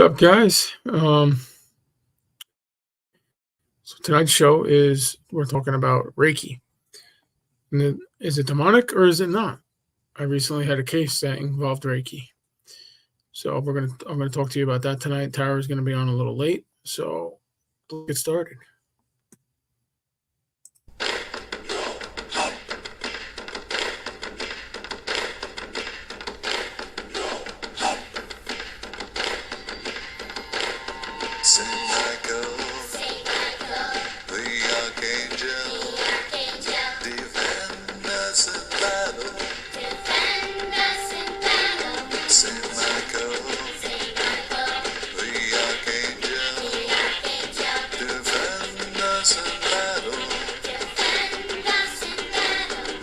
What's up, guys? So tonight's show is we're talking about Reiki. Is it demonic or is it not? I recently had a case that involved Reiki, so I'm gonna talk to you about that tonight. Tara's gonna be on a little late, so let's get started. Saint Michael, the Archangel, defend us in battle. Saint Michael, the Archangel, defend us in battle.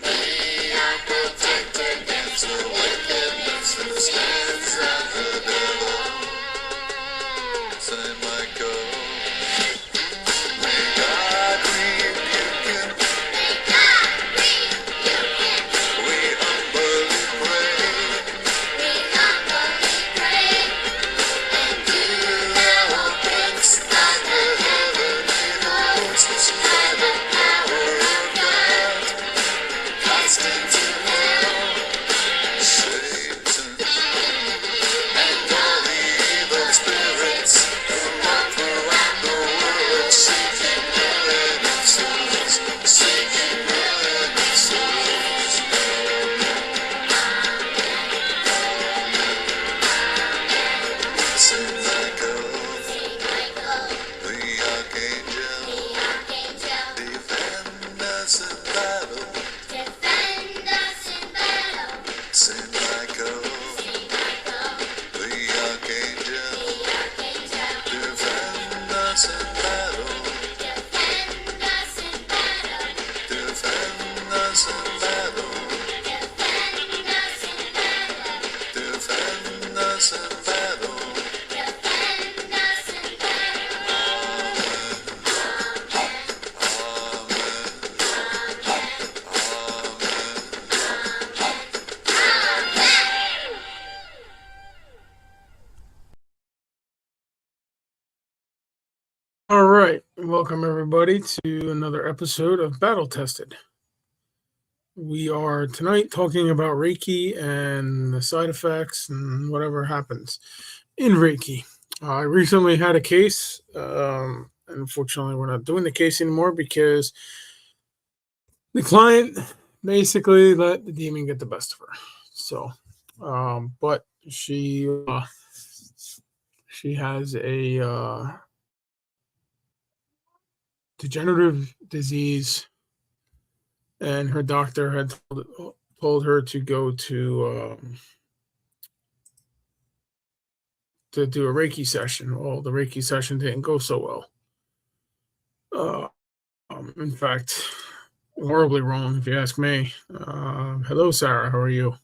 We are protected against the wickedness and the snares of the devil. Saint Michael, may God rebuke him. We humbly pray, and do our best that the heavenly hosts by the power of God cast into hell Satan and all the evil spirits who walk throughout the world seeking million souls, seeking million souls. Saint Michael, the Archangel, defend us in battle. Saint Michael, the Archangel, defend us in battle. Defend us in battle. Defend us in battle. All right, welcome everybody to another episode of Battle Tested. We are tonight talking about Reiki and the side effects and whatever happens in Reiki. I recently had a case. Unfortunately, we're not doing the case anymore because the client basically let the demon get the best of her. So, but she has a degenerative disease, and her doctor had told her to go to do a Reiki session. Well, the Reiki session didn't go so well. In fact, horribly wrong, if you ask me. Hello, Sarah. How are you?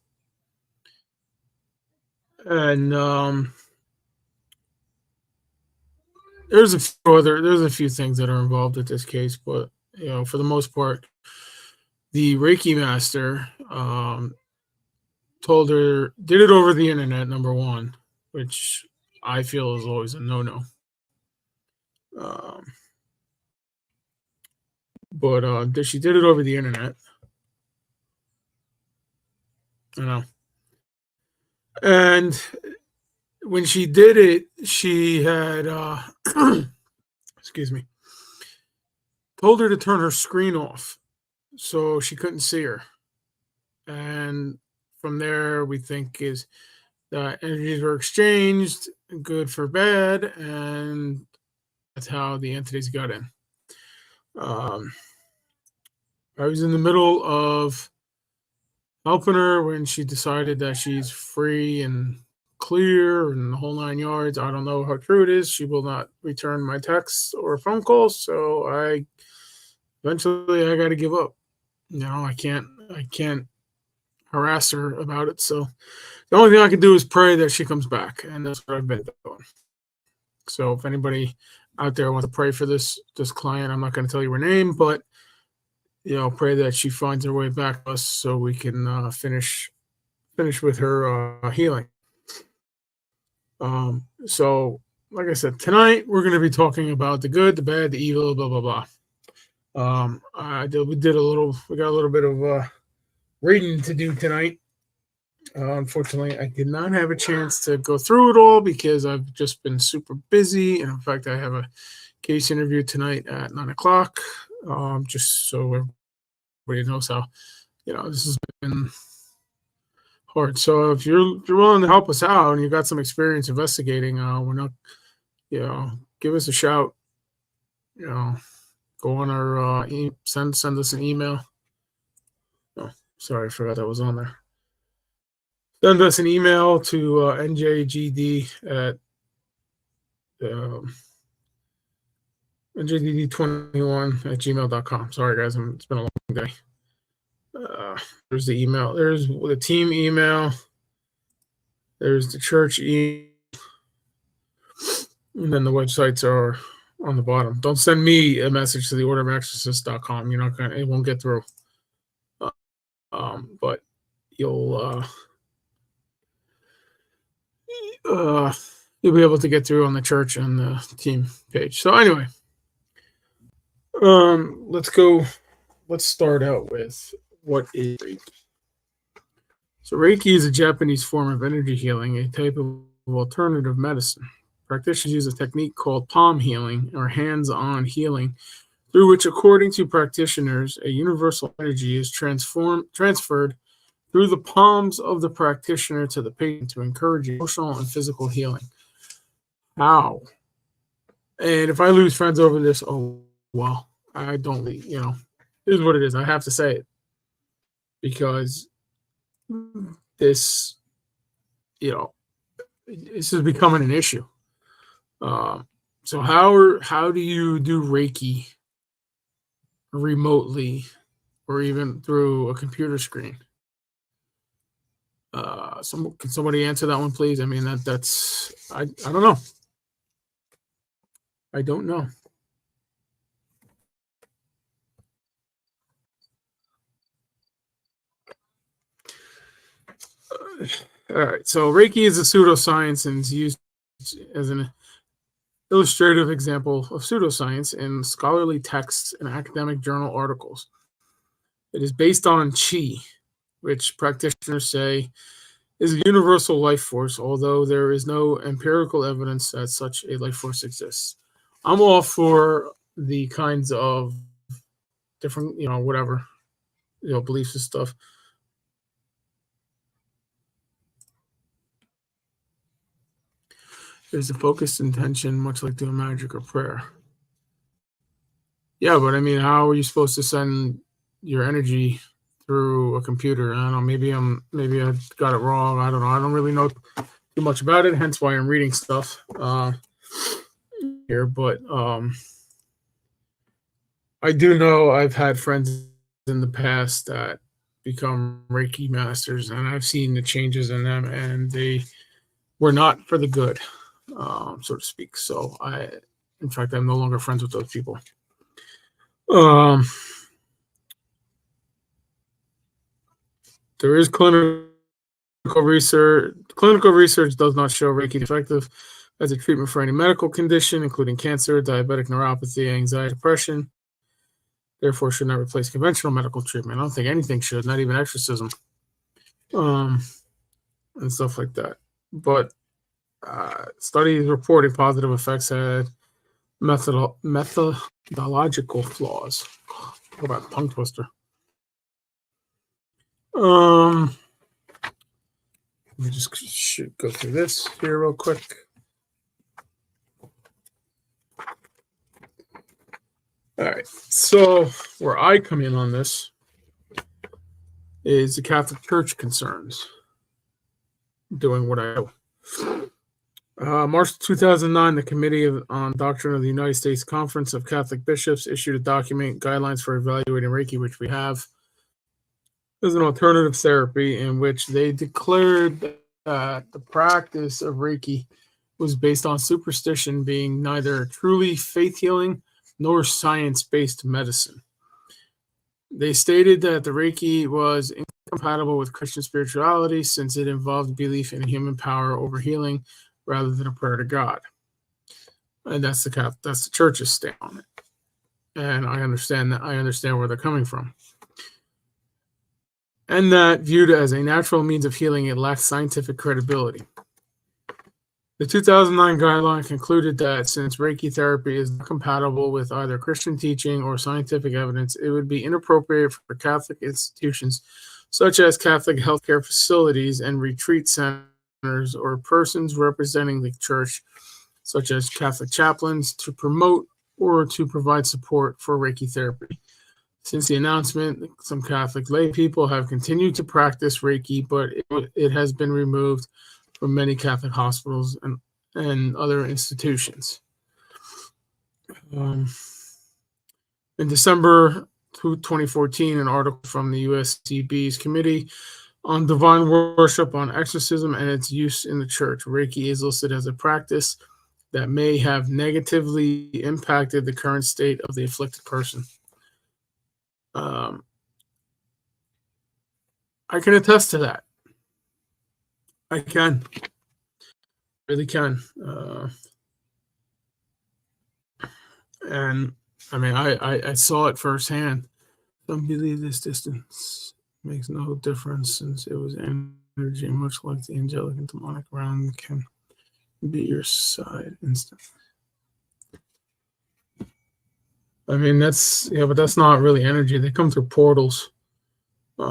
And there's a few things that are involved with this case, but for the most part, the Reiki master told her, did it over the internet, number one, which I feel is always a no-no. But she did it over the internet. And when she did it, she had excuse me, told her to turn her screen off so she couldn't see her. And from there, we think is that energies were exchanged, good for bad, and that's how the entities got in. I was in the middle of helping her when she decided that she's free and clear and the whole 9 yards. I don't know how true it is. She will not return my texts or phone calls, so eventually I got to give up. I can't harass her about it. So the only thing I can do is pray that she comes back, and that's what I've been doing. So if anybody out there wants to pray for this client, I'm not going to tell you her name, but pray that she finds her way back to us so we can finish with her healing. So, like I said, tonight we're going to be talking about the good, the bad, the evil, blah blah blah. We got a little bit of reading to do tonight. Unfortunately, I did not have a chance to go through it all because I've just been super busy, and in fact, I have a case interview tonight at 9 o'clock. Just so everybody knows how this has been hard. So if you're willing to help us out and you got some experience investigating, we're not, give us a shout. Go on our send us an email. Oh, sorry, I forgot that was on there. Send us an email to njgd at njdd21@gmail.com. Sorry, guys, it's been a long day. There's the email. There's the team email. There's the church email. And then the websites are on the bottom. Don't send me a message to the orderofexorcist.com. You're not gonna. It won't get through. But you'll be able to get through on the church and the team page. So anyway, let's go. Let's start out with what is Reiki. So Reiki is a Japanese form of energy healing, a type of alternative medicine. Practitioners use a technique called palm healing or hands-on healing, through which, according to practitioners, a universal energy is transferred through the palms of the practitioner to the patient to encourage emotional and physical healing. How? And if I lose friends over this, oh well, I don't. It is what it is. I have to say it because this, this is becoming an issue. So how do you do Reiki remotely or even through a computer screen? Can somebody answer that one, please? I mean, that's I don't know. I don't know. All right. So Reiki is a pseudoscience and is used as an illustrative example of pseudoscience in scholarly texts and academic journal articles. It is based on Qi, which practitioners say is a universal life force, although there is no empirical evidence that such a life force exists. I'm all for the kinds of different, whatever, beliefs and stuff. There's a focused intention, much like doing magic or prayer. Yeah, but I mean, how are you supposed to send your energy through a computer? I don't know. Maybe I got it wrong. I don't know. I don't really know too much about it. Hence why I'm reading stuff here. But I do know I've had friends in the past that become Reiki masters, and I've seen the changes in them, and they were not for the good, so to speak. So in fact, I'm no longer friends with those people. There is clinical research. Clinical research does not show Reiki effective as a treatment for any medical condition, including cancer, diabetic neuropathy, anxiety, depression. Therefore, should not replace conventional medical treatment. I don't think anything should, not even exorcism, and stuff like that. But studies reporting positive effects had methodological flaws. What about tongue twister? Let me just go through this here real quick. All right. So where I come in on this is the Catholic Church concerns doing what I do. March 2009, the Committee on Doctrine of the United States Conference of Catholic Bishops issued a document, Guidelines for Evaluating Reiki, which we have as an alternative therapy, in which they declared that the practice of Reiki was based on superstition, being neither truly faith healing nor science-based medicine. They stated that the Reiki was incompatible with Christian spirituality since it involved belief in human power over healing rather than a prayer to God. And that's the church's stand on it. And I understand that. I understand where they're coming from. And that, viewed as a natural means of healing, it lacks scientific credibility. The 2009 guideline concluded that since Reiki therapy is not compatible with either Christian teaching or scientific evidence, it would be inappropriate for Catholic institutions such as Catholic healthcare facilities and retreat centers or persons representing the church, such as Catholic chaplains, to promote or to provide support for Reiki therapy. Since the announcement, some Catholic lay people have continued to practice Reiki, but it has been removed from many Catholic hospitals and other institutions. In December 2014, an article from the USCB's Committee on Divine Worship on Exorcism and its use in the Church. Reiki is listed as a practice that may have negatively impacted the current state of the afflicted person. I can attest to that. I can. Really can. And I mean, I saw it firsthand. Some believe this distance makes no difference since it was energy, much like the angelic and demonic realm can be your side instantly. I mean, but that's not really energy. They come through portals. They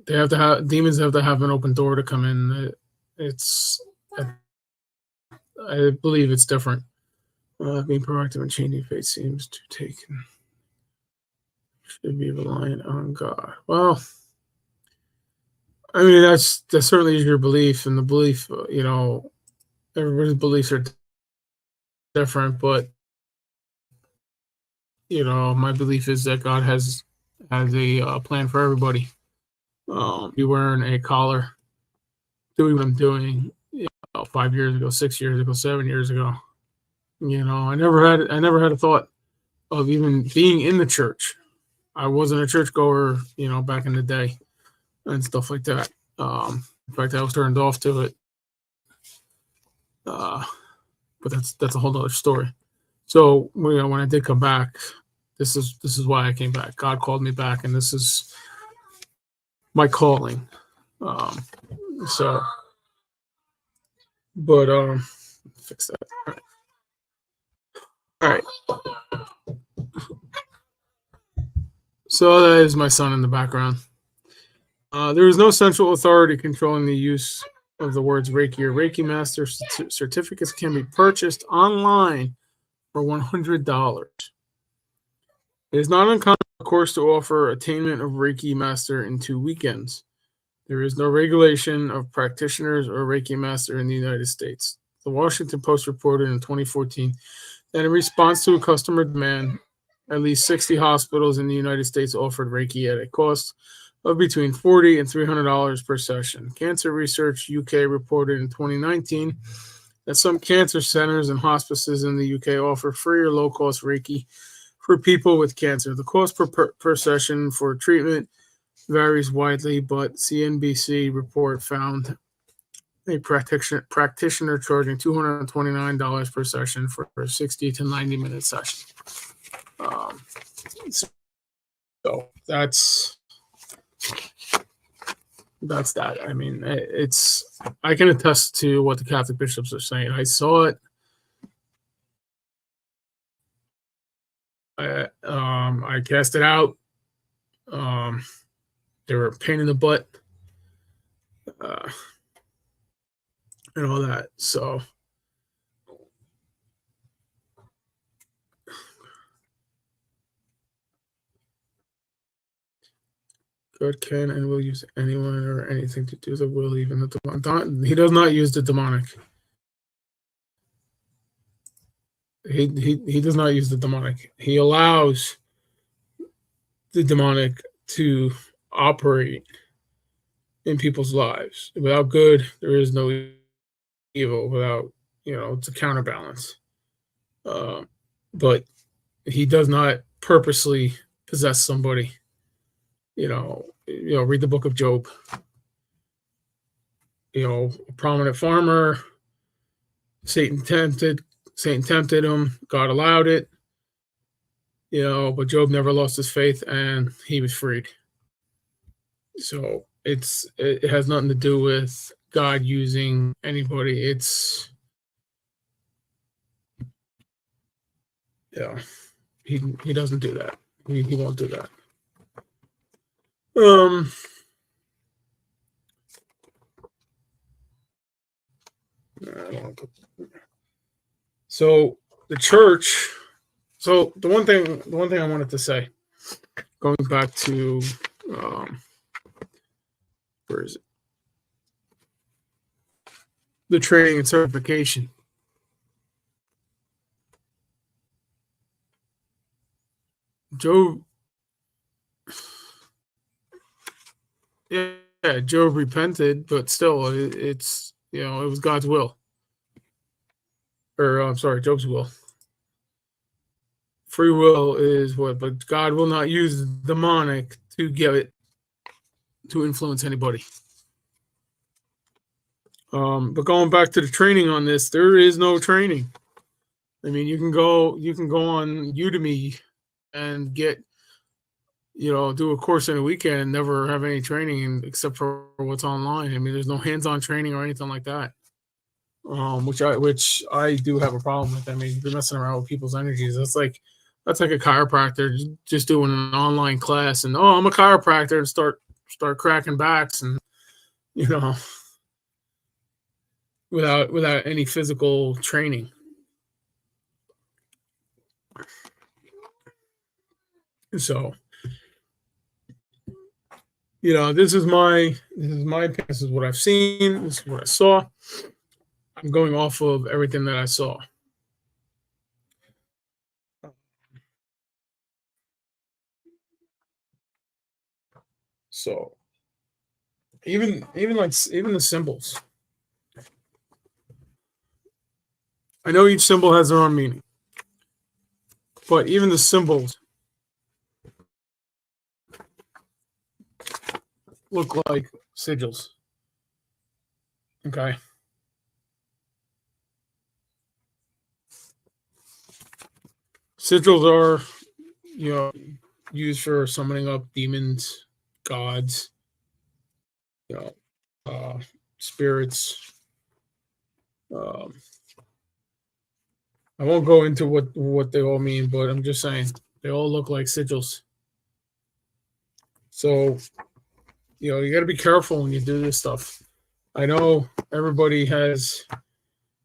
have to have demons have to have an open door to come in. I believe it's different. Being proactive and changing fate seems to take should be reliant on God. Well, I mean that certainly is your belief, and the belief, everybody's beliefs are different, but my belief is that God has a plan for everybody. Be wearing a collar, doing what I'm doing 5 years ago, 6 years ago, 7 years ago. I never had a thought of even being in the church. I wasn't a churchgoer, back in the day and stuff like that. In fact, I was turned off to it. But that's a whole other story. So when I did come back, this is why I came back. God called me back, and this is my calling. Fix that. All right. So that is my son in the background. There is no central authority controlling the use of the words Reiki or Reiki Master. Certificates can be purchased online for $100. It is not uncommon, of course, to offer attainment of Reiki Master in 2 weekends. There is no regulation of practitioners or Reiki Master in the United States. The Washington Post reported in 2014 that in response to a customer demand, at least 60 hospitals in the United States offered Reiki at a cost of between $40 and $300 per session. Cancer Research UK reported in 2019 that some cancer centers and hospices in the UK offer free or low-cost Reiki for people with cancer. The cost per session for treatment varies widely, but CNBC report found a practitioner charging $229 per session for a 60 to 90-minute session. So that's that. I mean, I can attest to what the Catholic bishops are saying. I saw it. I cast it out. They were a pain in the butt, and all that. So, God can and will use anyone or anything to do the will, even the demonic. He does not use the demonic. He does not use the demonic. He allows the demonic to operate in people's lives. Without good, there is no evil. Without, it's a counterbalance. But he does not purposely possess somebody. Read the book of Job. a prominent farmer. Satan tempted him. God allowed it. But Job never lost his faith and he was freed. So it has nothing to do with God using anybody. It's he doesn't do that. He won't do that. So the church. So the one thing I wanted to say, going back to where is it? The training and certification. Job, yeah, Job repented, but still, it's it was God's will, or I'm sorry, Job's will. Free will is what, but God will not use demonic to get it to influence anybody. But going back to the training on this, there is no training. I mean, you can go on Udemy and get, do a course in a weekend and never have any training except for what's online. I mean, there's no hands-on training or anything like that. Which I do have a problem with. I mean, you're messing around with people's energies. That's like a chiropractor just doing an online class and I'm a chiropractor and start cracking backs and without any physical training. So this is my opinion. This is what I've seen. This is what I saw. I'm going off of everything that I saw. So even the symbols. I know each symbol has their own meaning, but even the symbols look like sigils. Okay. Sigils are, used for summoning up demons, gods, spirits. I won't go into what they all mean, but I'm just saying they all look like sigils. So, you got to be careful when you do this stuff. I know everybody has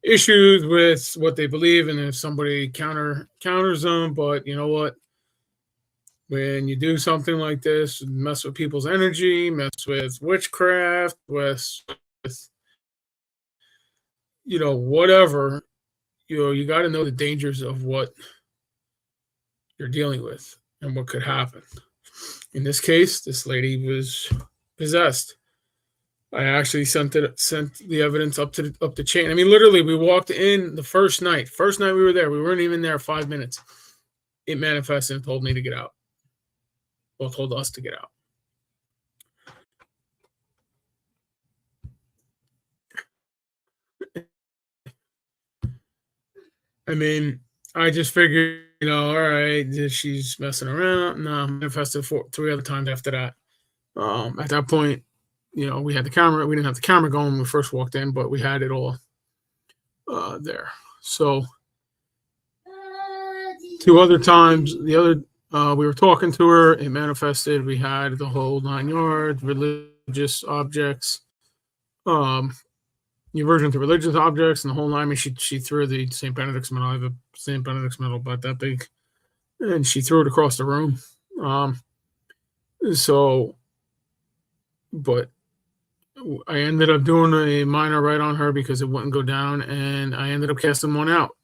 issues with what they believe, and if somebody counters them, but you know what? When you do something like this, mess with people's energy, mess with witchcraft, with whatever, you got to know the dangers of what you're dealing with and what could happen. In this case, this lady was possessed. I actually sent the evidence up the chain. I mean, literally, we walked in the first night. First night we were there. We weren't even there 5 minutes. It manifested and told me to get out. Well, told us to get out. I mean, I just figured, all right, she's messing around. No, manifested 3 other times after that. At that point, we had the camera. We didn't have the camera going when we first walked in, but we had it all there. So 2 other times, we were talking to her. It manifested. We had the whole 9 yards, religious objects, the aversion to religious objects, and the whole 9. I mean, she threw the St. Benedict's medal. I have a St. Benedict's medal about that big, and she threw it across the room. But I ended up doing a minor right on her because it wouldn't go down, and I ended up casting 1 out.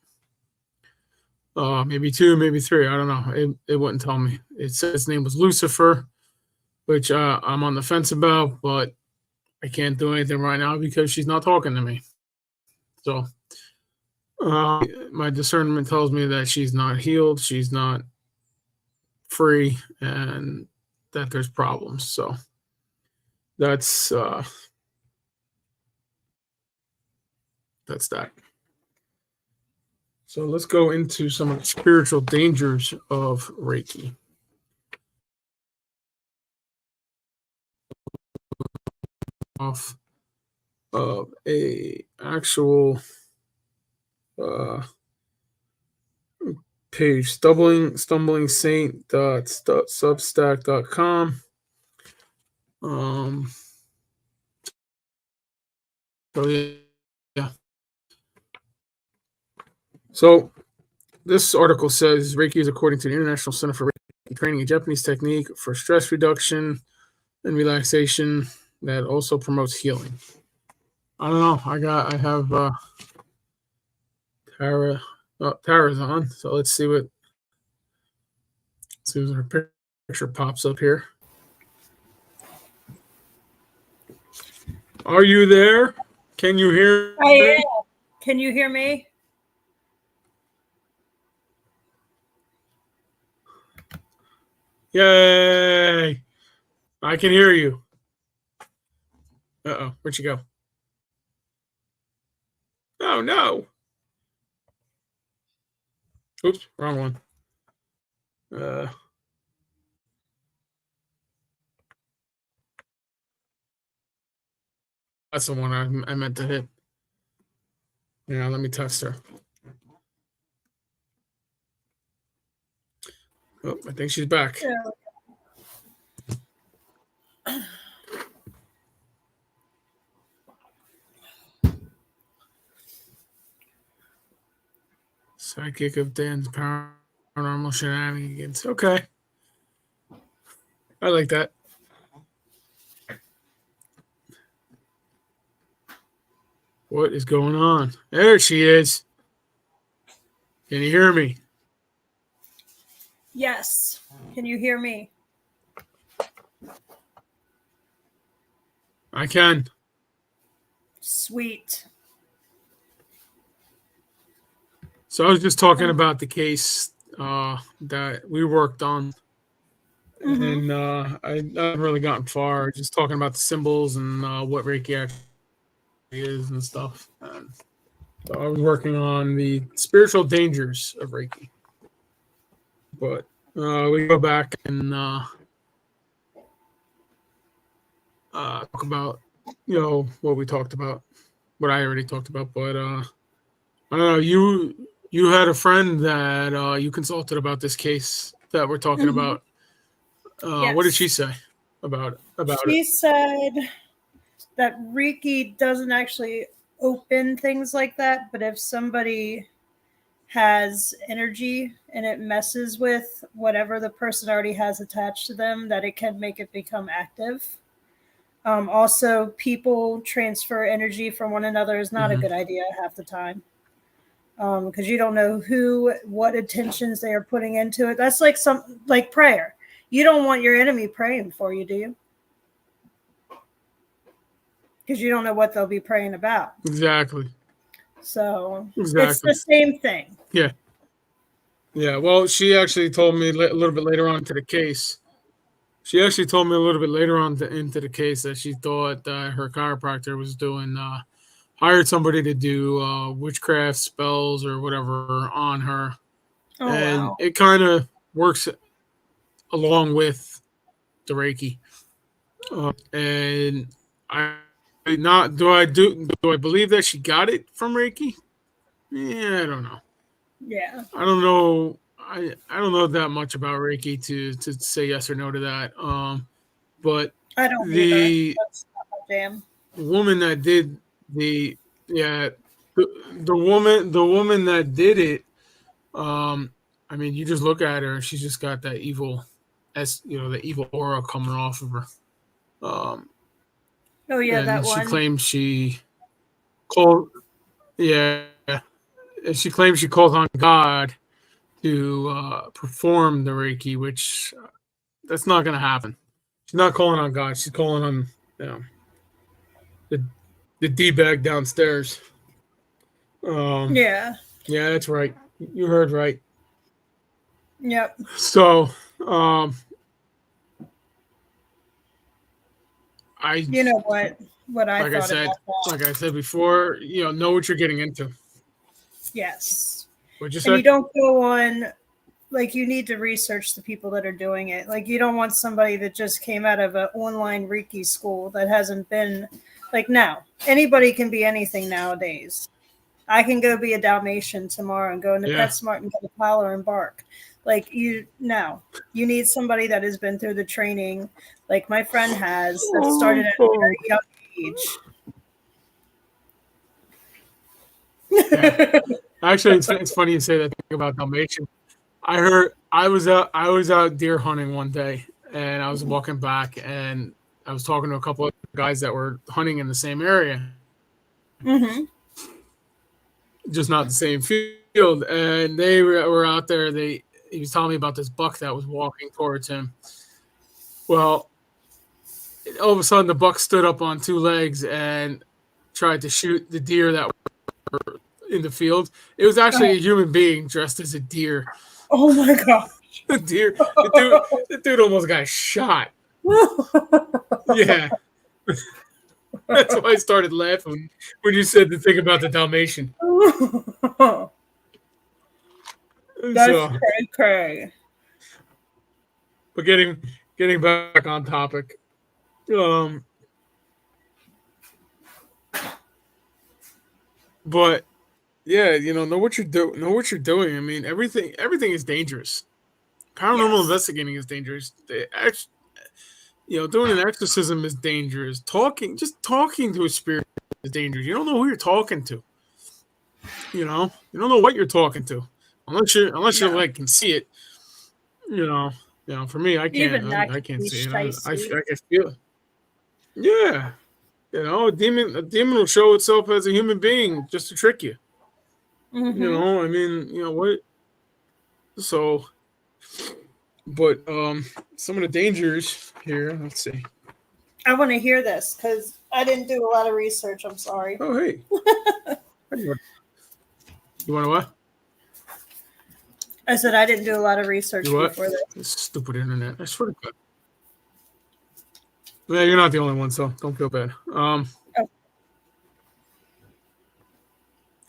Maybe 2, maybe 3. I don't know. It wouldn't tell me. It said his name was Lucifer, which I'm on the fence about, but I can't do anything right now because she's not talking to me. So my discernment tells me that she's not healed, she's not free, and that there's problems. So that's that's that. So let's go into some of the spiritual dangers of Reiki. Off of a actual page, stumblingsaint.substack.com. So yeah. So this article says Reiki is, according to the International Center for Reiki Training, a Japanese technique for stress reduction and relaxation that also promotes healing. I don't know. I have Tara's on, so let's see what her picture pops up here. Are you there? Can you hear I me? am. Can you hear me? Yay! I can hear you. Uh-oh, where'd she go? Oh no! Oops, wrong one. That's the one I meant to hit. Yeah, let me test her. Oh, I think she's back. Yeah. Psychic of Dan's paranormal shenanigans. Okay. I like that. What is going on? There she is. Can you hear me? Yes. Can you hear me? I can. Sweet. So I was just talking about the case that we worked on. Mhm. And I haven't really gotten far, just talking about the symbols and what Reiki actually is and stuff. And so I was working on the spiritual dangers of Reiki. But we go back and talk about, what we talked about, what I already talked about. But I don't know, you had a friend that you consulted about this case that we're talking Mhm. about. Yes. What did she say about She it? said that Reiki doesn't actually open things like that, but if somebody has energy and it messes with whatever the person already has attached to them, that it can make it become active. Also, people transfer energy from one another is not a good idea half the time, because you don't know what intentions they are putting into it. That's like prayer. You don't want your enemy praying for you, do you? Because you don't know what they'll be praying about. Exactly. So Exactly. it's the same thing. Yeah. Yeah. Well, she actually told me a little bit later on into the case. She actually told me a little bit later on into the case that she thought that her chiropractor was hired somebody to do witchcraft spells or whatever on her. Oh, And wow. it kind of works along with the Reiki. And do I believe that she got it from Reiki? Yeah, I don't know. Yeah. I don't know. I don't know that much about Reiki to say yes or no to that. But I don't either. the That's not my jam. woman that did the yeah the woman that did it. I mean, you just look at her and she's just got that evil, the evil aura coming off of her. Oh, yeah, that And she one. claims she called yeah, and she claims she calls on God to perform the Reiki, which that's not going to happen. She's not calling on God. She's calling on you know, the the d bag downstairs. Yeah. Yeah, that's right. You heard right. Yep. So, um, I You know what? what I Like I thought said, about that. like I said before, know what you're getting into. Yes. What'd you And say? you don't go on, like, you need to research the people that are doing it. Like, you don't want somebody that just came out of an online Reiki school that hasn't been, like, now. Anybody can be anything nowadays. I can go be a Dalmatian tomorrow and go into Yeah. PetSmart and get a collar and bark. Like, you need somebody that has been through the training, like my friend has, that started at a very young age. Yeah. Actually, it's funny you say that thing about Dalmatian. I was out deer hunting one day, and I was walking back, and I was talking to a couple of guys that were hunting in the same area, Mm-hmm. just not the same field. And they were out there. He was telling me about this buck that was walking towards him. Well, all of a sudden, the buck stood up on two legs and tried to shoot the deer that were in the field. It was actually a human being dressed as a deer. Oh my god. The dude almost got shot. Yeah. That's why I started laughing when you said the thing about the Dalmatian. That's So, cray. but getting back on topic, but yeah, know what you're doing. Know what you're doing. I mean, everything is dangerous. Paranormal investigating is dangerous. Doing an exorcism is dangerous. Just talking to a spirit is dangerous. You don't know who you're talking to. You don't know what you're talking to, unless you like can see it. For me, I can't. Even that I can can't be see it. I shicey. can feel it. Yeah, a demon will show itself as a human being just to trick you. Mm-hmm. I mean, what? So, but some of the dangers here. Let's see. I want to hear this because I didn't do a lot of research. I'm sorry. Oh, hey. You want to what? I said I didn't do a lot of research You what? before this. This stupid internet. I swear to God. Yeah, you're not the only one, so don't feel bad.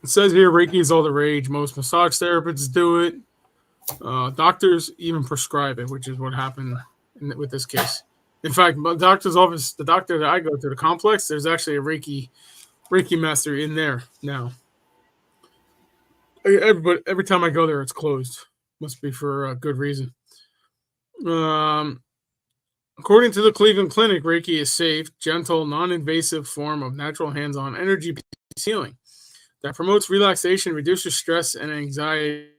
It says here Reiki is all the rage. Most massage therapists do it. Doctors even prescribe it, which is what happened with this case. In fact, my doctor's office, the doctor that I go to, the complex, there's actually a Reiki master in there now. Every time I go there, it's closed. Must be for a good reason. According to the Cleveland Clinic, Reiki is safe, gentle, non-invasive form of natural hands-on energy healing that promotes relaxation, reduces stress and anxiety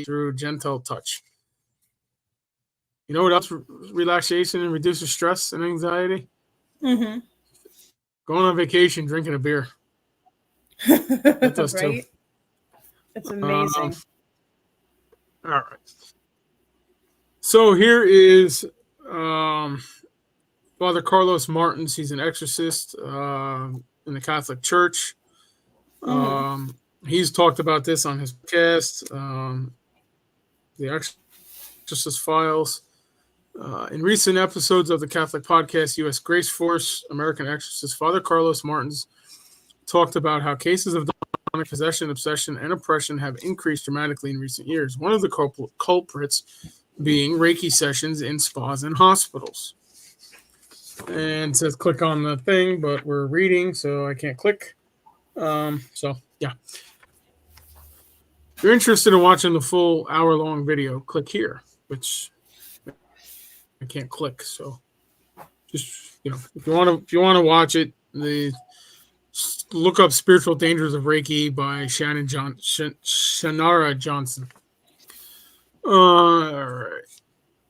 through gentle touch. You know what else relaxation and reduces stress and anxiety? Mm-hmm. Going on vacation, drinking a beer. That does right? too. It's amazing. All right. So here is Father Carlos Martins. He's an exorcist in the Catholic Church. He's talked about this on his podcast, The Exorcist Files. In recent episodes of the Catholic podcast, U.S. Grace Force, American Exorcist, Father Carlos Martins talked about how cases of demonic possession, obsession, and oppression have increased dramatically in recent years. One of the culprits being Reiki sessions in spas and hospitals. And it says click on the thing, but we're reading, so I can't click. So, yeah. If you're interested in watching the full hour-long video, click here, which I can't click. So, just if you want to watch it, look up "Spiritual Dangers of Reiki" by Shannara Johnson. All right.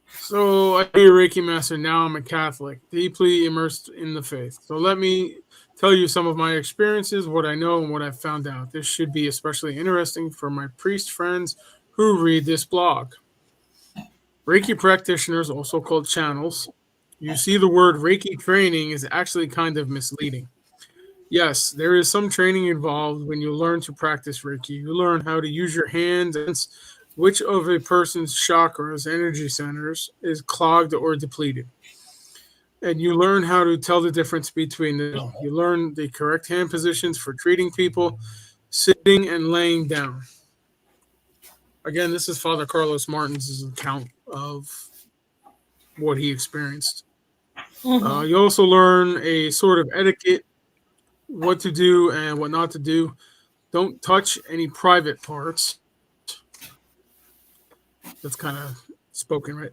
So I be a Reiki master now. I'm a Catholic, deeply immersed in the faith. So let me tell you some of my experiences, what I know, and what I've found out. This should be especially interesting for my priest friends who read this blog. Reiki practitioners, also called channels. You see the word Reiki training is actually kind of misleading. Yes, there is some training involved when you learn to practice Reiki. You learn how to use your hands and which of a person's chakras, energy centers, is clogged or depleted. and you learn how to tell the difference between the two. You learn the correct hand positions for treating people, sitting and laying down. Again, this is Father Carlos Martin's account of what he experienced. Mhm. You also learn a sort of etiquette, what to do and what not to do. Don't touch any private parts. That's kind of spoken, right?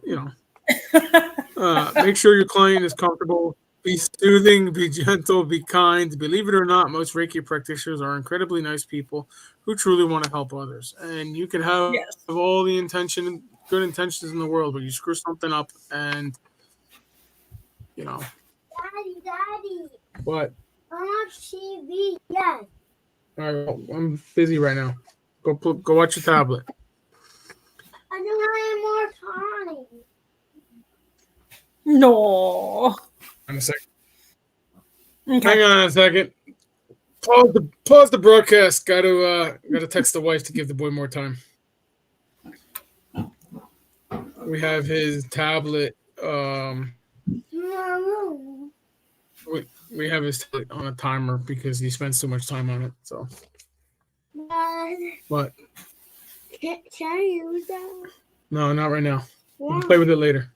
Make sure your client is comfortable. Be soothing, be gentle, be kind. Believe it or not, most Reiki practitioners are incredibly nice people who truly want to help others. And you can have Yes. all the good intentions in the world, but you screw something up, and you know. Daddy, But I want TV. Yes. all right, well, I'm busy right now. Go watch your tablet. I don't have more time. No. In a second. Okay. Hang on a second. Pause the broadcast. Gotta text the wife to give the boy more time. We have his tablet. Mom, We have his tablet on a timer because he spends too much time on it. So, Dad, but can I use that? no, not right now. You Why? can play with it later.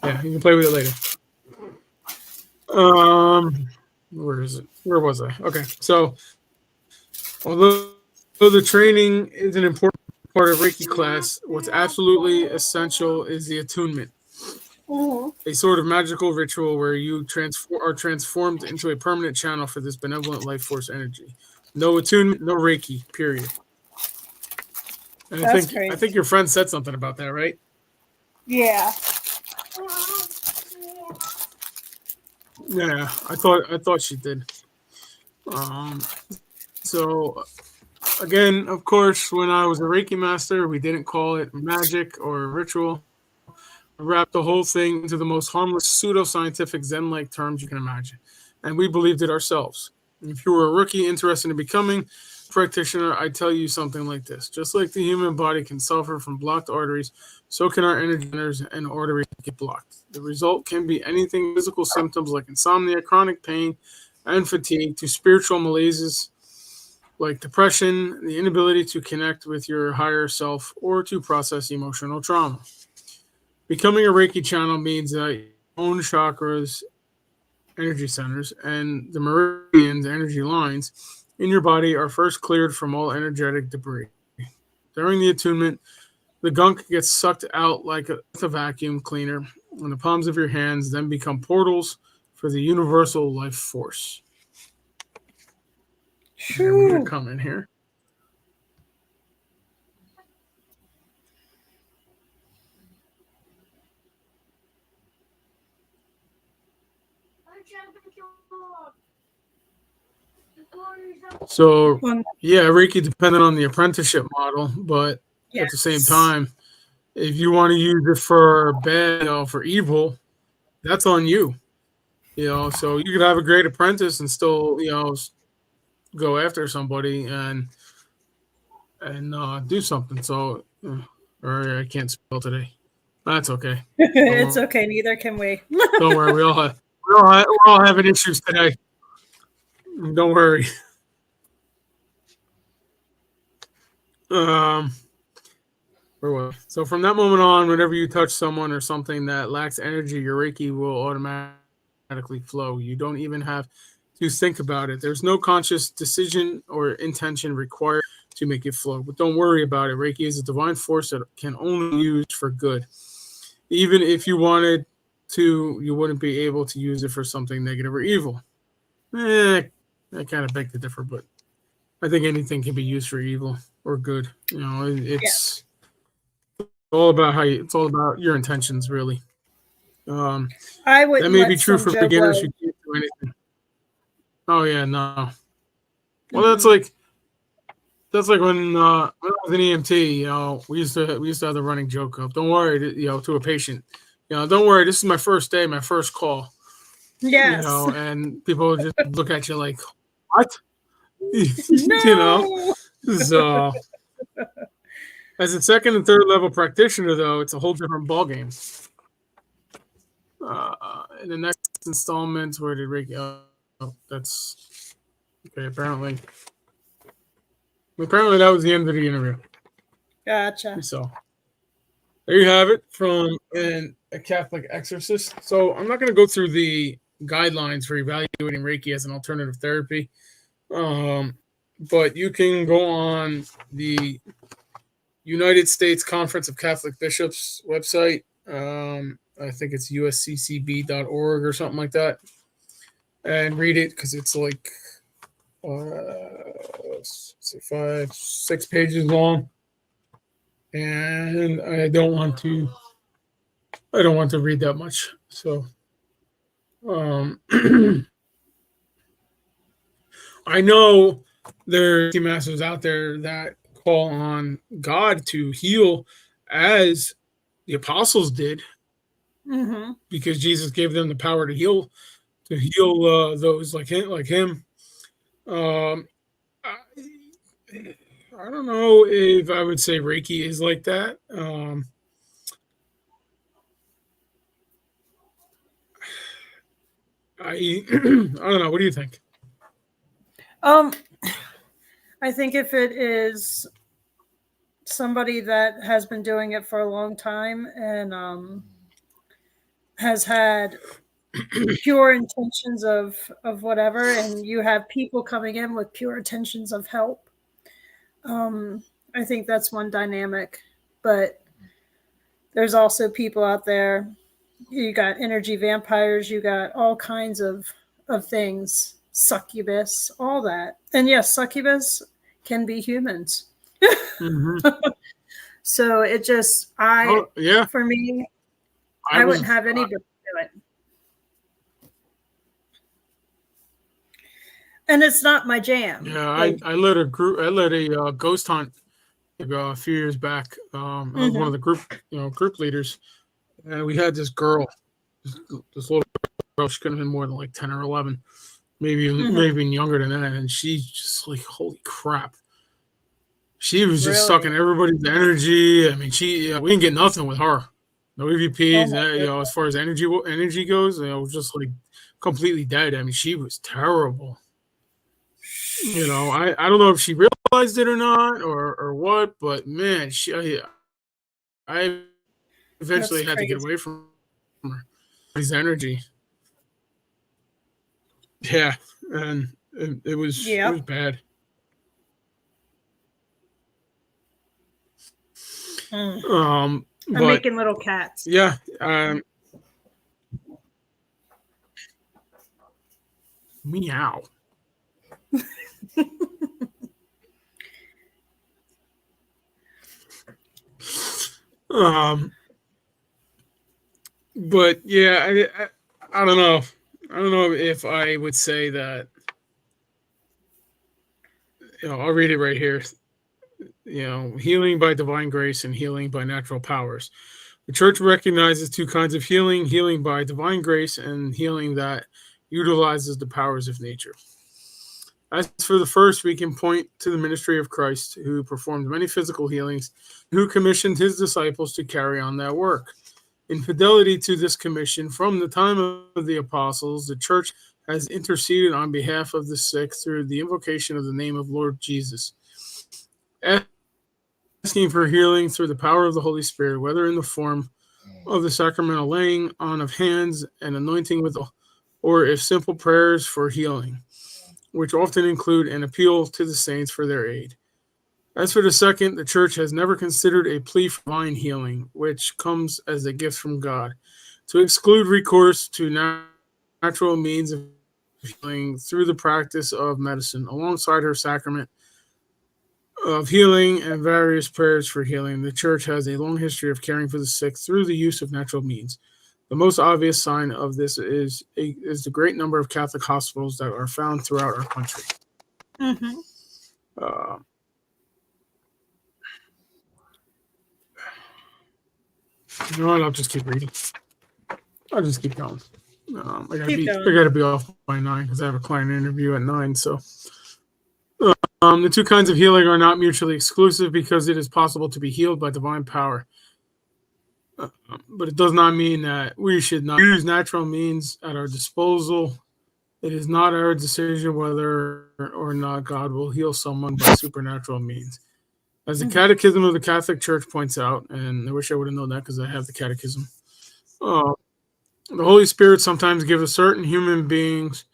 Yeah, you can play with it later. Where is it? Where was I? Okay, so although the training is an important part of Reiki class, what's absolutely essential is the attunement, Mhm. a sort of magical ritual where you are transformed into a permanent channel for this benevolent life force energy. No attunement, no Reiki. Period. And That's I crazy. think your friend said something about that, right? Yeah. Yeah, I thought she did. Um, so again, of course, when I was a Reiki master, we didn't call it magic or ritual. We wrapped the whole thing into the most harmless pseudoscientific Zen-like terms you can imagine, and we believed it ourselves. If you were a rookie interested in becoming a practitioner, I'd tell you something like this: just like the human body can suffer from blocked arteries, so can our energy centers and arteries get blocked. The result can be anything physical symptoms like insomnia, chronic pain, and fatigue, to spiritual malaises like depression, the inability to connect with your higher self, or to process emotional trauma. Becoming a Reiki channel means that your own chakras, energy centers, and the meridians, energy lines in your body are first cleared from all energetic debris. During the attunement, the gunk gets sucked out like a vacuum cleaner, and the palms of your hands then become portals for the universal life force. Here, we got a Shoo. comment here. So, Fun. yeah, Reiki depended on the apprenticeship model, but at the same Yes. time, if you want to use it for bad, for evil, that's on you. So you could have a great apprentice and still, go after somebody and do something. So, or I can't spell today. That's okay. Don't It's worry. okay. Neither can we. Don't worry. We're all having issues today. Don't worry. Um, where was I? So from that moment on, whenever you touch someone or something that lacks energy, your Reiki will automatically flow. You don't even have to think about it. There's no conscious decision or intention required to make it flow. But don't worry about it. Reiki is a divine force that can only be used for good. Even if you wanted to, you wouldn't be able to use it for something negative or evil. I kind of beg to differ, but I think anything can be used for evil or good. Yes. It's all about your intentions, really. Um, I that wouldn't may be let true some for Joe beginners who Blow. can't do anything. Oh yeah, no. Well, that's Mm-mm. like when I was an EMT. We used to have the running joke of, "Don't worry," to a patient. Don't worry. This is my first day, my first call. Yes. And people would just look at you like, "What?" you know. No. So, as a second and third level practitioner, though, it's a whole different ballgame. In the next installment, where did Reiki? Oh, that's okay. Apparently that was the end of the interview. Gotcha. So there you have it from a Catholic exorcist. So I'm not going to go through the guidelines for evaluating Reiki as an alternative therapy, but you can go on the United States Conference of Catholic Bishops website. I think it's usccb.org or something like that, and read it because it's like 6 pages long, and I don't want to read that much. So I know there are masters out there that call on God to heal as the apostles did, because Jesus gave them the power to heal those like him. I don't know if I would say Reiki is like that. I don't know. What do you think? I think if it is somebody that has been doing it for a long time and has had pure intentions of whatever, and you have people coming in with pure intentions of help, I think that's one dynamic. But there's also people out there, you got energy vampires, you got all kinds of things, succubus, all that. And yes, succubus can be humans. So it just, for me, I wouldn't have anybody do it. And it's not my jam. Yeah, I led a ghost hunt a few years back. I was one of the group leaders, and we had this girl, this little girl. She couldn't have been more than like 10 or 11, maybe even younger than that. And she's just like, holy crap! She was just sucking everybody's energy. I mean, we didn't get nothing with her. No EVPs, as far as energy goes, just like completely dead. I mean, she was terrible. I don't know if she realized it or not, or what, but man, I eventually had to get away from her. His energy. Yeah, and it was bad. I'm making little cats. Yeah. Meow. But yeah, I don't know. I don't know if I would say that. I'll read it right here. Healing by divine grace and healing by natural powers. The church recognizes two kinds of healing: healing by divine grace and healing that utilizes the powers of nature. As for the first, we can point to the ministry of Christ, who performed many physical healings, who commissioned his disciples to carry on that work. In fidelity to this commission, from the time of the apostles, the church has interceded on behalf of the sick through the invocation of the name of Lord Jesus, asking for healing through the power of the Holy Spirit, whether in the form of the sacramental laying on of hands and anointing with oil, or if simple prayers for healing, which often include an appeal to the saints for their aid. As for the second, the church has never considered a plea for divine healing, which comes as a gift from God, to exclude recourse to natural means of healing through the practice of medicine, alongside her sacrament of healing and various prayers for healing. The church has a long history of caring for the sick through the use of natural means. The most obvious sign of this is the great number of Catholic hospitals that are found throughout our country. You know what? I'll just keep reading. I'll just keep going. I gotta be off by 9 because I have a client interview at 9. So the two kinds of healing are not mutually exclusive, because it is possible to be healed by divine power. But it does not mean that we should not use natural means at our disposal. It is not our decision whether or not God will heal someone by supernatural means. As the Catechism of the Catholic Church points out, and I wish I would have known that because I have the Catechism, the Holy Spirit sometimes gives certain human beings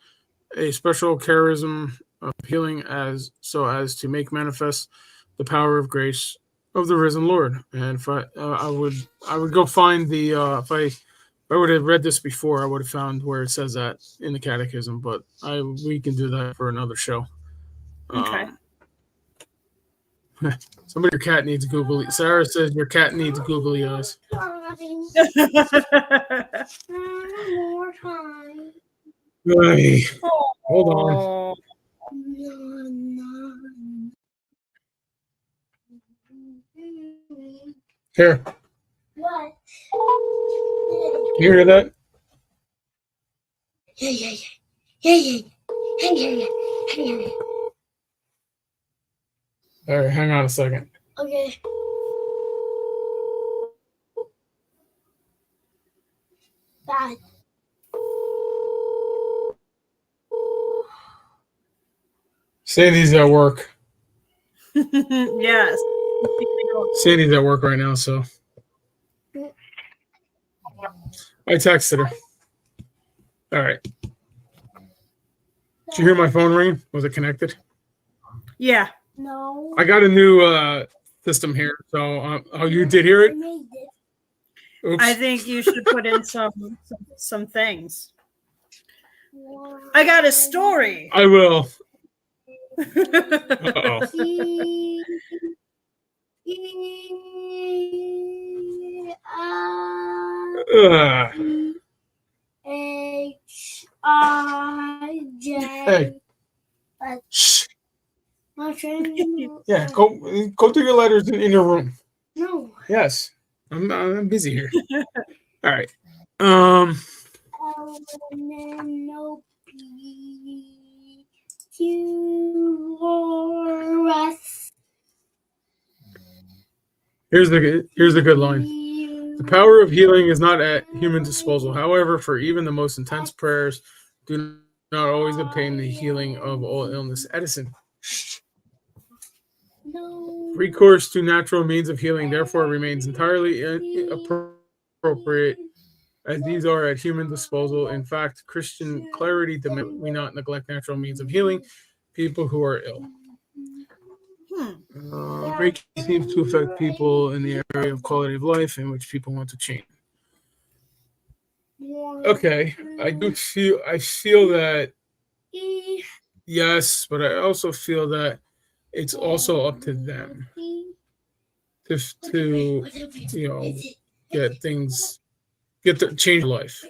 a special charism of healing as to make manifest the power of grace of the risen Lord. And if I would go find the if I would have read this before, I would have found where it says that in the Catechism. But we can do that for another show. Okay. Somebody, your cat needs googly. Sarah says your cat needs googly eyes. More time. Hey, hold on. Here, What? can you hear that? Yeah. All right, hang on a second. Okay. Bad. Sandy's at work. Yes. Sandy's at work right now, so I texted her. All right. Did you hear my phone ring? Was it connected? Yeah. No. I got a new system here, so oh, you did hear I it? made it. Oops. I think you should put in some things. I got a story. I will. Uh-oh. Hey. Shh. Yeah, go do your letters in your room. No. Yes, I'm busy here. All right. Here's the good line. The power of healing is not at human disposal. However, for even the most intense prayers do not always obtain the healing of all illness. Edison. Recourse to natural means of healing, therefore, remains entirely appropriate, as these are at human disposal. In fact, Christian clarity demands we not neglect natural means of healing people who are ill. Reiki seems to affect people in the area of quality of life in which people want to change. Okay, I feel that, yes, but I also feel that it's also up to them to change your life,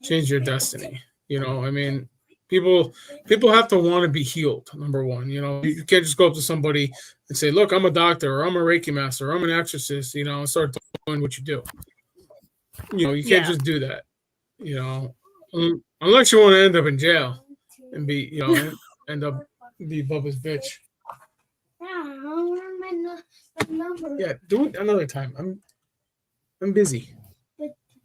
change your destiny. I mean, people have to want to be healed. Number one, you can't just go up to somebody and say, "Look, I'm a doctor, or I'm a Reiki master, or I'm an exorcist," and start doing what you do. You can't just do that. Unless you want to end up in jail and be, end up be Bubba's bitch. Yeah, do it another time. I'm busy.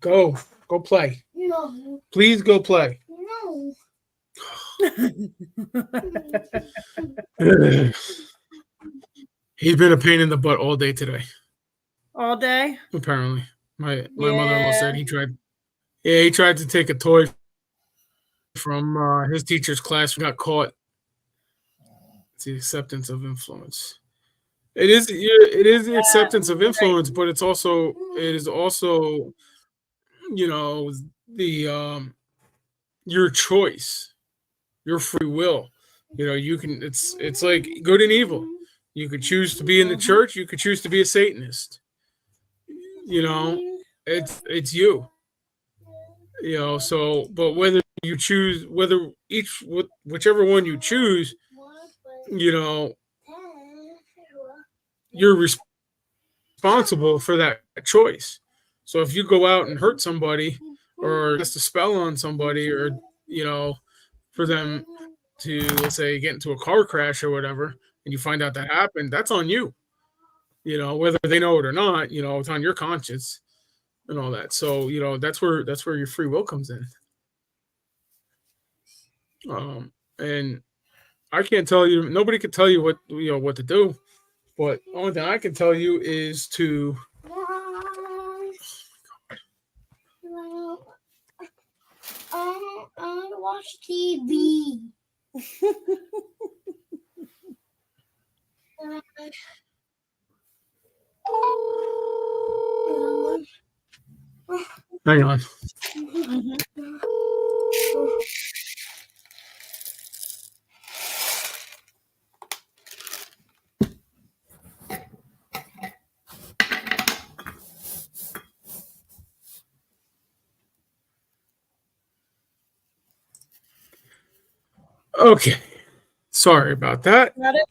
Go play. No. Please go play. No. He's been a pain in the butt all day today. All day? Apparently. My mother-in-law said he tried to take a toy from his teacher's class and got caught. It's the acceptance of influence. It is the acceptance of influence, but it is also the your choice, your free will. You can it's like good and evil. You could choose to be in the church, you could choose to be a Satanist. It's you. So but whether you choose whichever one you choose, you're responsible for that choice. So if you go out and hurt somebody or cast a spell on somebody, or for them to, let's say, get into a car crash or whatever, and you find out that happened, that's on you. Whether they know it or not, it's on your conscience. and all that. So that's where your free will comes in. And I can't tell you. Nobody can tell you what to do. But the only thing I can tell you is to Mom, I want to watch TV. hang on. Okay, sorry about that. Got it?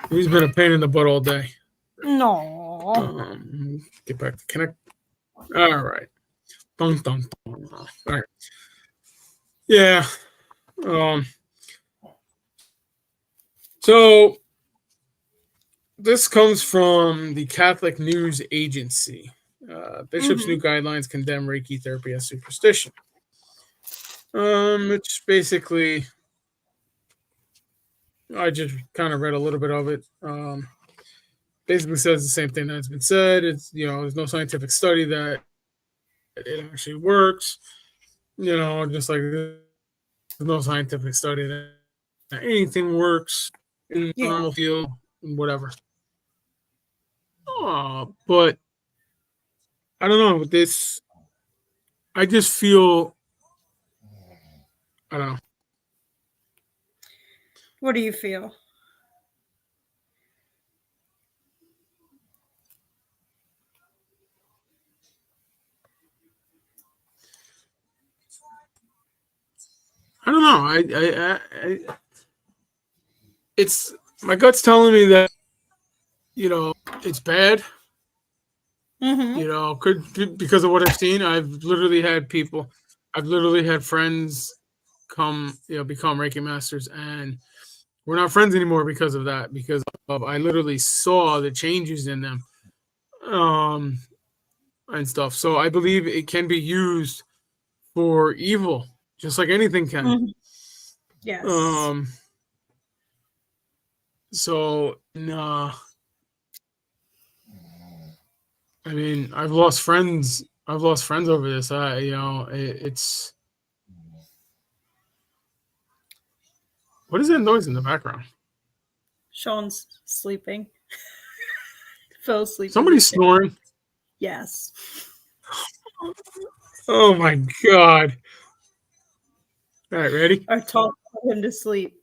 He's been a pain in the butt all day. No. Get back to connect. All right. Dun, dun, dun. All right. Yeah. So this comes from the Catholic News Agency. Bishop's new guidelines condemn Reiki therapy as superstition. Which basically, I just kind of read a little bit of it. Basically says the same thing that's been said. It's there's no scientific study that it actually works. Just like there's no scientific study that anything works in the Yeah. normal field, whatever. But I don't know with this. I just feel I don't know. What do you feel? I don't know. It's my gut's telling me that it's bad. Mm-hmm. Because of what I've seen. I've literally had friends come become Reiki masters, and we're not friends anymore because of that. Because of I literally saw the changes in them, and stuff. So I believe it can be used for evil, just like anything can. Mm-hmm. Yes. So nah. I mean, I've lost friends. I've lost friends over this. It's what is that noise in the background? Sean's sleeping. Fell asleep. Somebody's snoring. Yes. Oh my god! All right, ready? I talked him to sleep.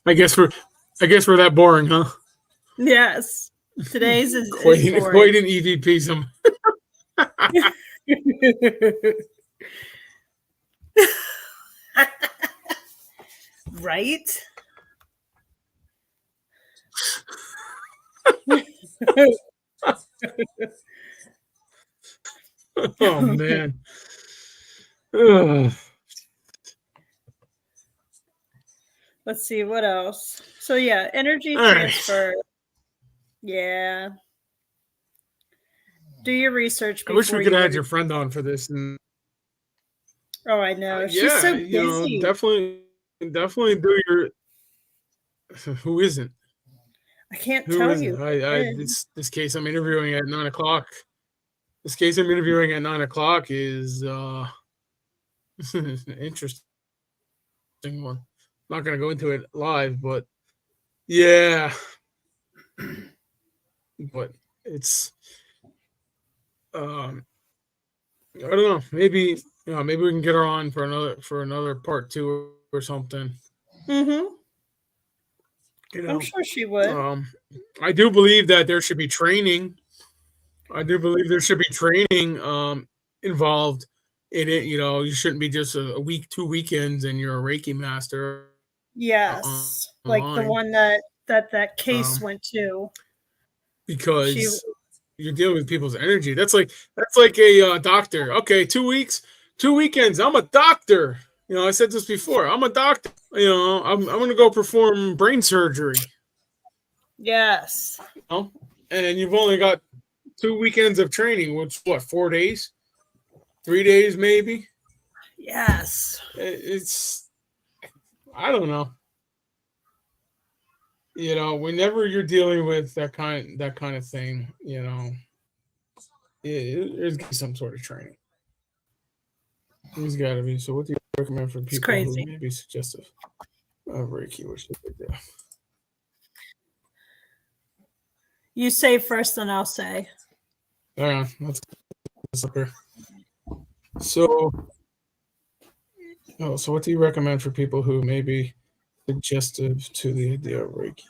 I guess we're that boring, huh? Yes. Today's is Quite boring. an EVP. Some Right? oh man. Ugh. Let's see what else. So yeah, energy All right. transfer. Yeah. Do your research I before wish we could you have had leave. your friend on for this. And Oh, I know. She's yeah, so busy. definitely do your. Who isn't? I can't Who tell isn't? you. This case I'm interviewing at 9:00. This case I'm interviewing at 9:00 is interesting one. I'm not gonna go into it live, but yeah, but it's I don't know. Maybe maybe we can get her on for another part two or something. Mm-hmm. You know, I'm sure she would. I do believe that there should be training. I do believe there should be training involved in it. You shouldn't be just a week, 2 weekends, and you're a Reiki master. Yes, like the online, one that case um, went to. She because you're dealing with people's energy. That's like a doctor. Okay, 2 weeks, 2 weekends. I'm a doctor. I said this before. I'm a doctor. I'm going to go perform brain surgery. yes. You know, and you've only got 2 weekends of training. Which what? 4 days, 3 days, maybe. Yes. It's I don't know. Whenever you're dealing with that kind of thing, there's gotta be some sort of training. There's got to be. So, what do you recommend for It's people who crazy. may be suggestive of Reiki? What should they do? You say first, then I'll say. Yeah, let's get this up here. So, so what do you recommend for people who may be suggestive to the idea of Reiki?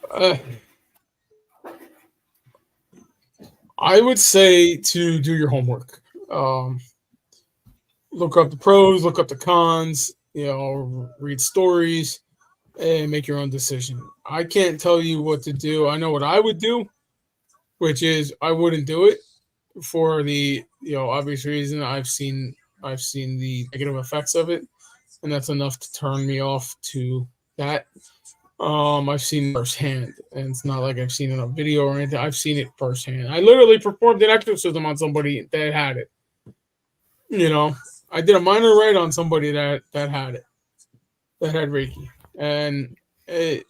Uh, I would say to do your homework. Um, Look up the pros, look up the cons. Read stories and make your own decision. I can't tell you what to do. I know what I would do, which is I wouldn't do it for the obvious reason. I've seen the negative effects of it, and that's enough to turn me off to that. I've seen it firsthand, and it's not like I've seen it on video or anything. I've seen it firsthand. I literally performed an exorcism on somebody that had it. You know, I did a minor rite on somebody that had it, that had Reiki, and it's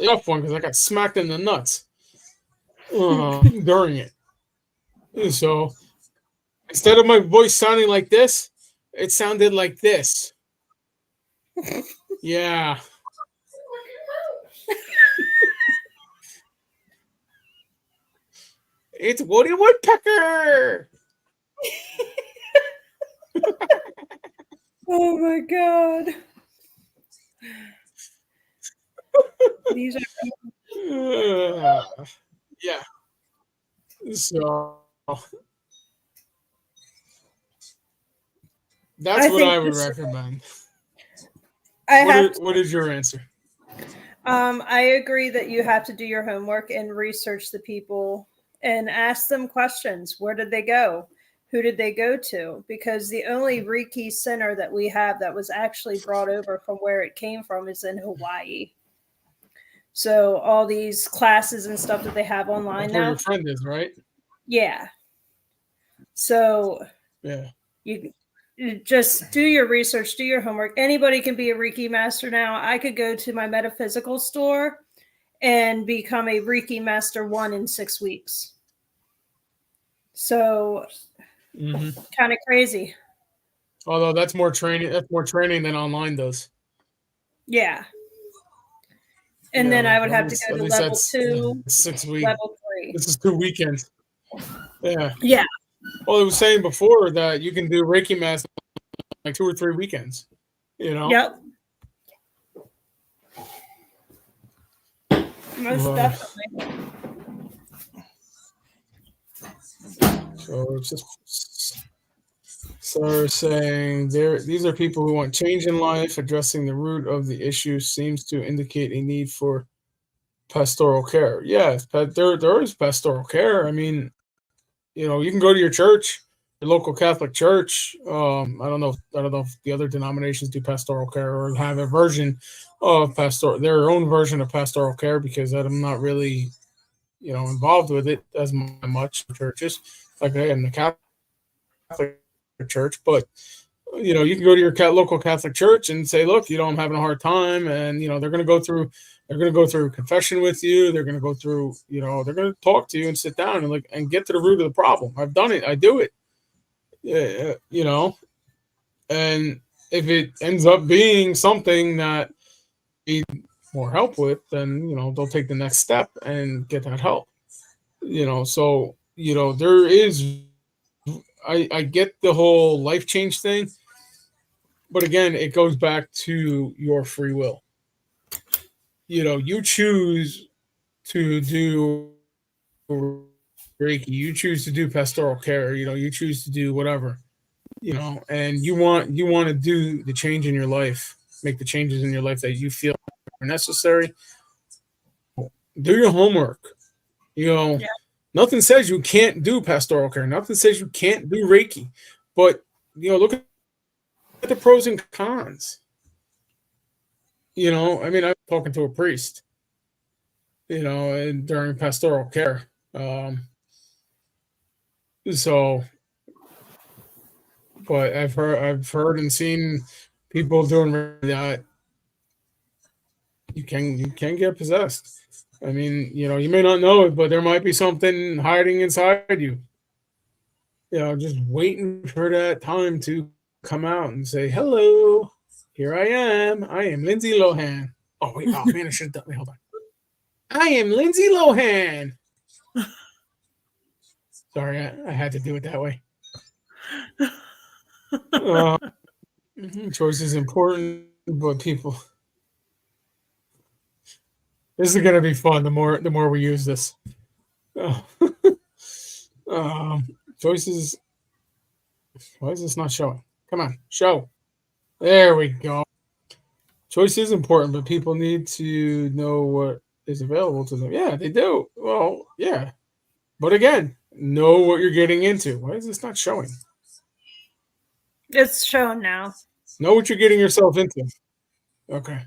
a tough one because I got smacked in the nuts during it. So instead of my voice sounding like this, it sounded like this. Yeah. It's Woody Woodpecker. Oh my god. These are Yeah. So that's I what think I would this recommend. I What have is, what is your answer? I agree that you have to do your homework and research the people and ask them questions. Where did they go? Who did they go to? Because the only Reiki center that we have that was actually brought over from where it came from is in Hawaii. So all these classes and stuff that they have online That's where your now. friend is, right? Yeah. So Yeah. you just do your research, do your homework. Anybody can be a Reiki master now. I could go to my metaphysical store and become a Reiki Master 1 in 6 weeks. So kind of crazy. Although that's more training. That's more training than online does. Yeah. And then I would At have to least, go at to least level that's 2, 6 weeks. level 3. This is 2 weekends. Yeah. Yeah. Well, I was saying before that you can do Reiki Mass like 2 or 3 weekends. Yep. Most definitely. So it's just so saying these are people who want change in life. Addressing the root of the issue seems to indicate a need for pastoral care. Yes, there is pastoral care. I mean, you can go to your church, your local Catholic church. I don't know if the other denominations do pastoral care or have a version of their own version of pastoral care, because I'm not really involved with it as much churches like I am the Catholic church. But you can go to your local Catholic church and say, look, I'm having a hard time, and they're going to go through confession with you. They're going to go through, they're going to talk to you and sit down and get to the root of the problem. I've done it. I do it. And if it ends up being something that need more help with, then they'll take the next step and get that help. So there is. I get the whole life change thing, but again, it goes back to your free will. You choose to do Reiki, you choose to do pastoral care, you choose to do whatever, and you want to do the change in your life. make the changes in your life that you feel are necessary. Do your homework. You know, Yeah. nothing says you can't do pastoral care. Nothing says you can't do Reiki. But, look at the pros and cons. I mean, I was talking to a priest, and during pastoral care. So, but I've heard and seen people doing that. You can get possessed. I mean, you may not know it, but there might be something hiding inside you. Just waiting for that time to come out and say, "Hello, here I am. I am Lindsay Lohan." Oh wait, oh man, I should have done. Wait, hold on. I am Lindsay Lohan. Sorry, I had to do it that way. Choice is important, but people. This is gonna be fun. The more we use this. Oh. Choices. Why is this not showing? Come on, show. There we go. Choice is important, but people need to know what is available to them. Yeah, they do. Well, yeah. But again, know what you're getting into. Why is this not showing? It's shown now. Know what you're getting yourself into. Okay.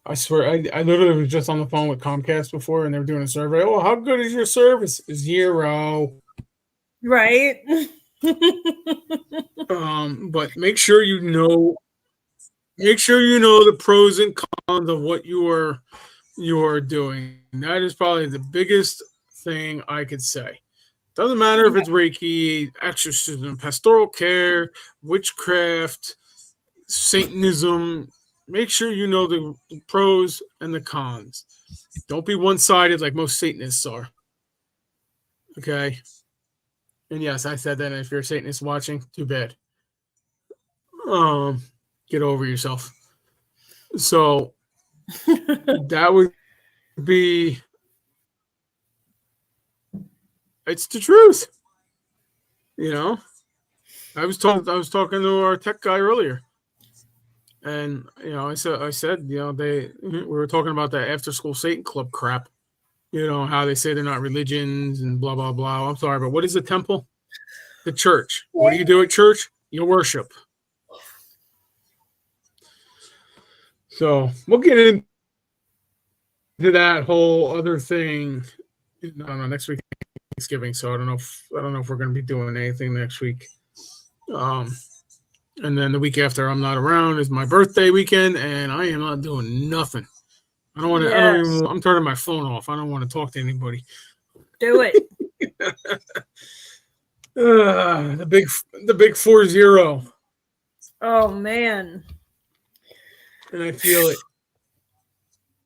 I swear, I literally was just on the phone with Comcast before, and they were doing a survey. Oh, how good is your service? 0. Right. But make sure you know the pros and cons of what you are doing. That is probably the biggest thing I could say. Doesn't matter if it's Reiki, exorcism, pastoral care, witchcraft, Satanism. Make sure you know the pros and the cons. Don't be one-sided like most Satanists are. Okay? And yes, I said that. And if you're a Satanist watching, too bad. Get over yourself. So that would be. It's the truth. I was talking to our tech guy earlier, and I said we were talking about that after school Satan club crap. How they say they're not religions and blah blah blah. I'm sorry, but what is the temple? The church. What do you do at church? You worship. So we'll get into that whole other thing. I don't know, next week Thanksgiving, so I don't know if we're going to be doing anything next week. And then the week after I'm not around is my birthday weekend, and I am not doing nothing. I don't want to. Yes. I'm turning my phone off. I don't want to talk to anybody. Do it. The big 40. Oh man. And I feel it.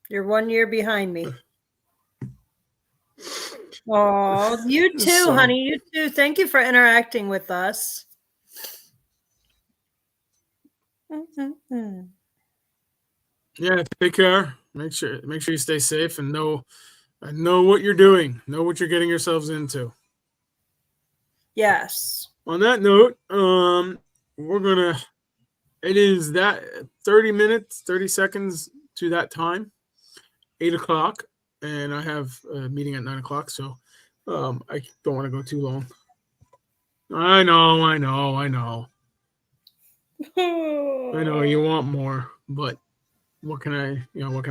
You're 1 year behind me. Oh, you too, honey. You too. Thank you for interacting with us. Yeah, take care. Make sure you stay safe and know what you're doing. Know what you're getting yourselves into. Yes. On that note, it is that 30 minutes, 30 seconds to that time, 8:00, and I have a meeting at 9:00, so I don't want to go too long. I know. I know you want more, but what can I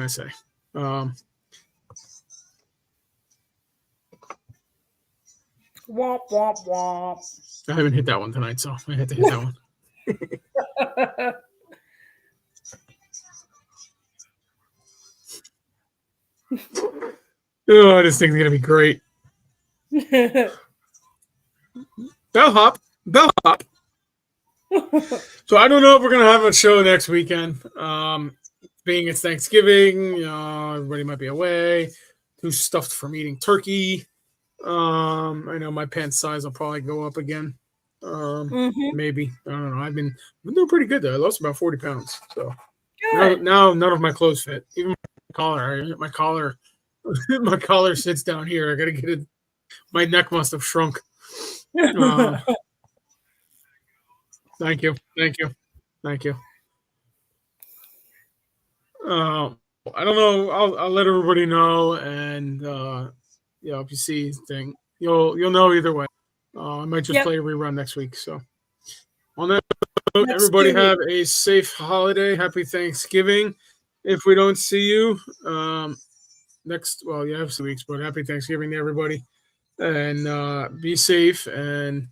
say? Womp womp womp. I haven't hit that one tonight, so I had to hit that one. Oh, this thing's gonna be great. Bellhop. So I don't know if we're gonna have a show next weekend. Being it's Thanksgiving, everybody might be away. Too stuffed from eating turkey. I know my pants size will probably go up again. Maybe, I don't know. I've been doing pretty good though. I lost about 40 pounds. So now none of my clothes fit. Even my collar sits down here. I gotta get it. My neck must have shrunk. Thank you. I don't know. I'll let everybody know, and if you see thing, you'll know either way. I might just Yep. play a rerun next week. So on that note, Next everybody 2 have weeks. a safe holiday. Happy Thanksgiving. If we don't see you next, well, you have 2 weeks, but happy Thanksgiving to everybody, and be safe and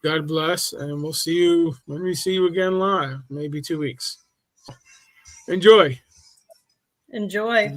God bless. And we'll see you when we see you again live, maybe 2 weeks. Enjoy. Enjoy.